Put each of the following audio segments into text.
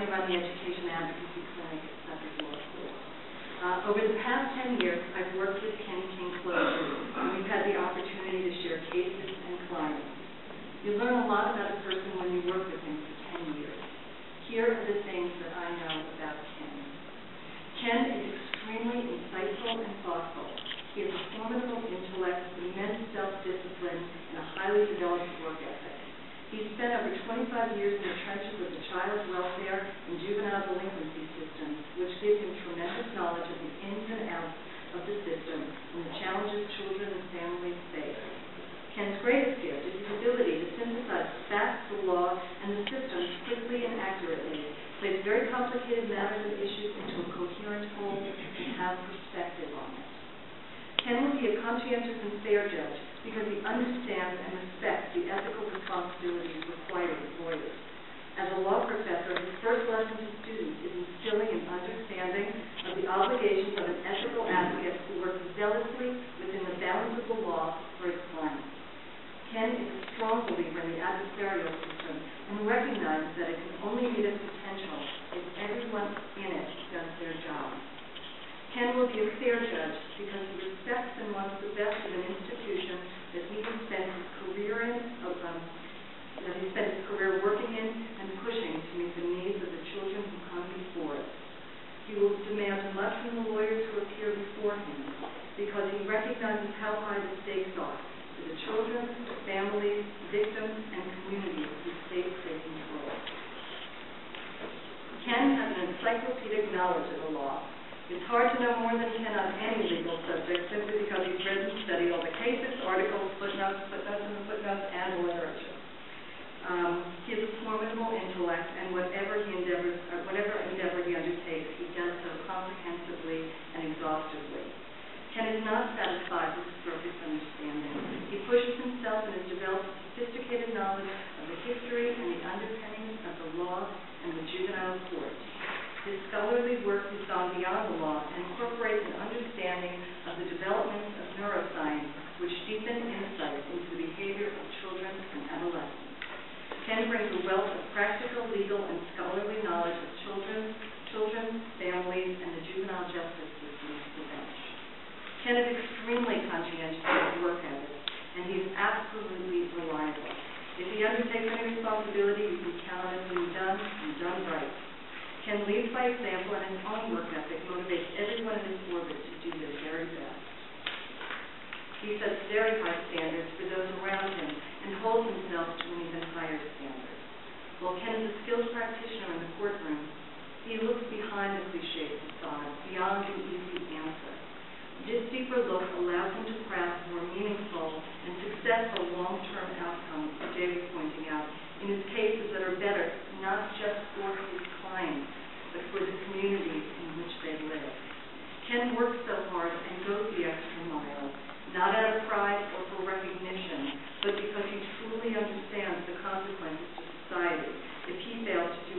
currently run the Education Advocacy Clinic at Suffolk Law School. Over the past 10 years, I've worked with KenKing closely, and we've had the opportunity to share cases and clients. You learn a lot about a person when you work with him for 10 years. Here are the things that I know about Ken. Ken is extremely insightful and thoughtful. He has a formidable intellect, immense self-discipline, and a highly developed work ethic. He's spent over 25 years in the trenches of the child welfare and juvenile delinquency systems, which give him tremendous knowledge of the ins and outs of the system and the challenges children and families face. Ken's greatest gift is his ability to synthesize facts, the law, and the system quickly and accurately, place very complicated matters and issues into a coherent whole, and have perspective on it. Ken will be a conscientious and fair judge because he understands and respects the ethical responsibilities required of lawyers. As a law professor, his first lesson to students is instilling an understanding of the obligations of an ethical advocate who works zealously within the bounds of the law for his clients. Ken is a strong believer in the adversarial system and recognizes that it can only meet its potential if everyone in it does their job. Ken will be a fair judge because he respects and wants the best of an institution that he has spent his career working in and pushing to meet the needs of the children who come before it. He will demand much from the lawyers who appear before him because he recognizes how high the stakes are for the children, families, victims, and communities whose states they control. Ken has an encyclopedic knowledge of the law. It's hard to know more than Ken on any legal subject simply because he's read and studied all the cases, articles, footnotes, and the literature. He has a formidable intellect, and whatever endeavor he undertakes, he does so comprehensively and exhaustively. Ken is not satisfied with surface understanding. He pushes himself and has developed sophisticated knowledge of the history and the underpinnings of the law and the juvenile court. His scholarly work has gone beyond the law and incorporates an understanding of the developments of neuroscience, which deepen insight into the behavior of children and adolescents. Ken brings a wealth of practical, legal, and scholarly knowledge of children, families, and the juvenile justice system to the bench. Ken is extremely conscientious of his work ethic, and he is absolutely reliable. If he undertakes any responsibility, you can count on it being done and done right. Ken leads by example, and his own work ethic motivates everyone in his orbit to do their very best. He sets very high standards for those around him and holds himself to an even higher standard. While Ken is a skilled practitioner in the courtroom, he looks behind the cliché facade, beyond the easy answer. This deeper look allows him to craft more meaningful and successful long-term outcomes, as Jay was pointing out, in his cases that are better not just for his clients, but for the communities in which they live. Ken works so hard and goes the extra mile, not out of pride or for recognition, but because he truly understands the consequences to society if he fails to do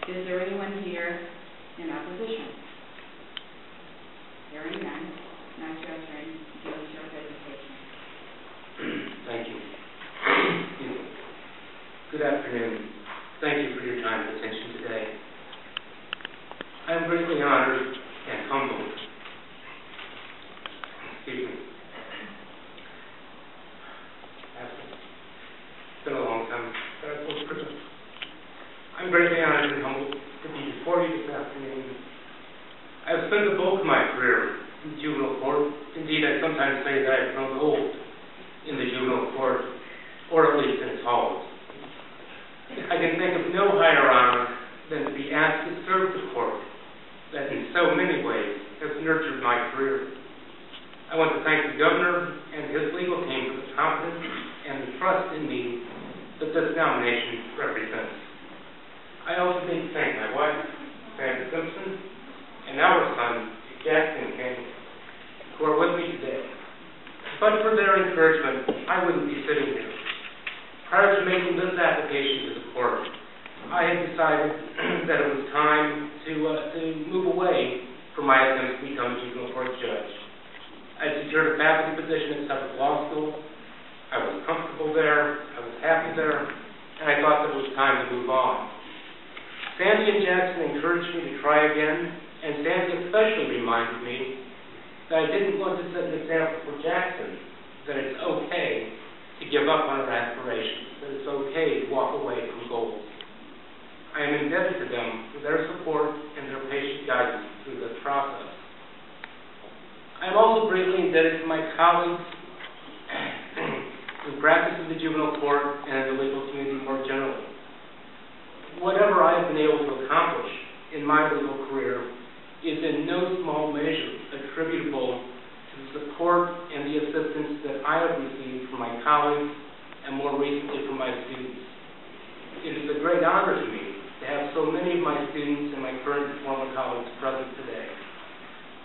Is there anyone here in opposition? Hearing none, now it's your turn to give us your presentation. Thank you. Good afternoon. Thank you for your time and attention today. I am greatly honored and humbled. Excuse me. It's been a long time. I'm greatly honored and humbled to be before you this afternoon. I have spent the bulk of my career in the juvenile court. Indeed, I sometimes say that I've grown old in the juvenile court, or at least in its halls. I can think of no higher honor than to be asked to serve the court that in so many ways has nurtured my career. I want to thank the governor and his legal team for the confidence and the trust in me that this nomination represents. I also need to thank my wife, Sandra Simpson, and our son, Jackson King, who are with me today. But for their encouragement, I wouldn't be sitting here. Prior to making this application to the court, I had decided that it was time to move away from my attempts to become a juvenile court judge. I secured a faculty position at Suffolk Law School. I was comfortable there, I was happy there, and I thought that it was time to move on. Sandy and Jackson encouraged me to try again, and Sandy especially reminded me that I didn't want to set an example for Jackson, that it's okay to give up on our aspirations, that it's okay to walk away from goals. I am indebted to them for their support and their patient guidance through this process. I am also greatly indebted to my colleagues who practice in the juvenile court and in the legal community more generally. Whatever I have been able to accomplish in my legal career is in no small measure attributable to the support and the assistance that I have received from my colleagues and more recently from my students. It is a great honor to me to have so many of my students and my current and former colleagues present today.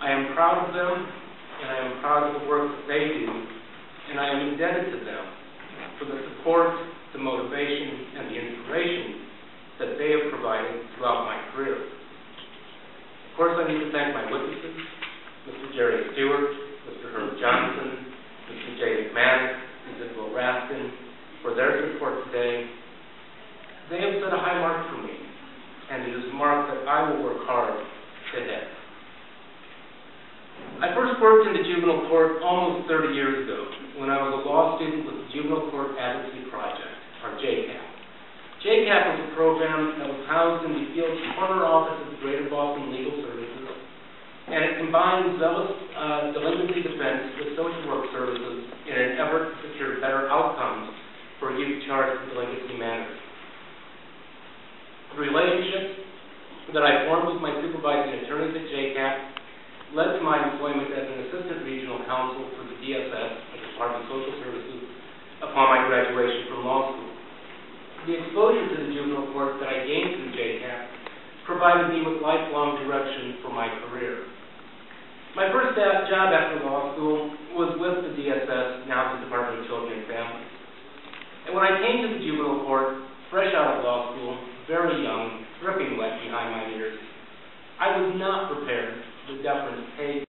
I am proud of them, and I am proud of the work that they do, and I am indebted to them for the support, the motivation, and the inspiration that they have provided throughout my career. Of course, I need to thank my witnesses, Mr. Jerry Stewart, Mr. Herb Johnson, Mr. Jay McManus, Ms. Isabel Raskin, for their support today. They have set a high mark for me, and it is a mark that I will work hard to hit. I first worked in the juvenile court almost 30 years ago when I was a law student with the Juvenile Court Advocacy Project, or JCAP. JCAP was a program that was housed in the field's corner office of the Greater Boston Legal Services, and it combined zealous delinquency defense with social work services in an effort to secure better outcomes for youth charged with delinquency matters. The relationships that I formed with my supervising attorneys at JCAP led to my employment as an assistant regional counsel for the DSS, the Department of Social Services, upon my graduation from law school. The exposure to the juvenile court that I gained through JCAP provided me with lifelong direction for my career. My first job after law school was with the DSS, now the Department of Children and Families. And when I came to the juvenile court, fresh out of law school, very young, dripping wet behind my ears, I was not prepared for the deference paid